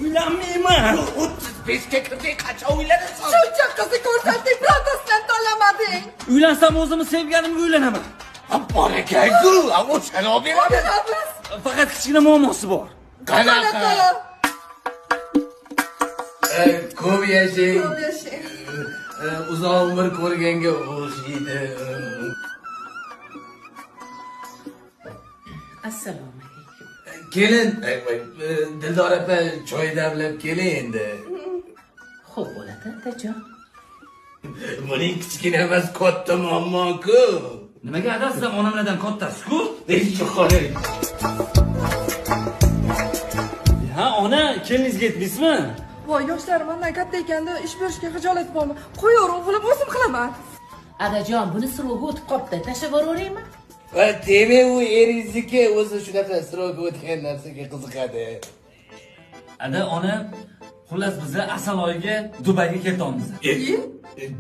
Uylanmayman. 35 ga kirding, qachon uylanasan? Shuncha qizni ko'rsatdik, birontasidan tanlamading. Uylansam o'zimni sevganimga uylanaman. Barakayku, o'shani olib beraman. Faqat kichkina muammosi bor. Qanaqa? Ko'p yashang. Ko'p yashang. Uzoq umr ko'rganga o'xshaydi. Assalomu alaykum. Kelin, Dildor opa choy damlab keling endi. Xo'p bo'ladi, otajon. Buning kichkina emas, katta muammo-ku. Nimaga adasiz onamlardan kattasi-ku? Cho'qoling. Ha, ona, keliningizga aytmaysizmi? Voy, yoshlarim mendan katta ekanda ish berishga xijolat bormi? Qo'yaver, o'g'lim, o'zim qilaman. Adajon, buni sirovga o'tib qopti. Tashlab yuboraveraymi? Va demak u eringizniki o'zi shunaqa sirovga o'tgan narsaga qiziqadi. Ada, ona, xullas biz asal oyiga Dubayga ketamiz.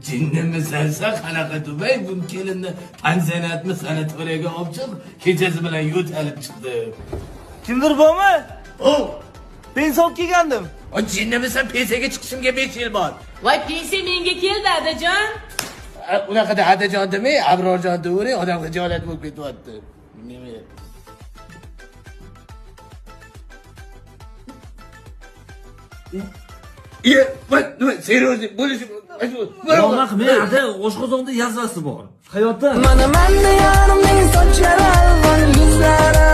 Jinnimisan qanaqa Dubay? Bu kelinni pansionatmi sanatoriyaga olib chiq, kechasi bilan yo'talib chiqdi. Kimdir bormi? Pensiya olib kelgandim. O jinnimisan, pensiyaga chiqishimga 5 yil bor. Voy, pensiya menga keldi, adajon. Unaqada adajon demay, Abrorjon deyvering, odam xijolat bo'lib ketyapti. Nima? Nima? Seryozni bo'lishi. Nima qilmang, ada, oshqozonda yazvasi bor. Hayotda Mana yanimning sochlari alvon yuzlari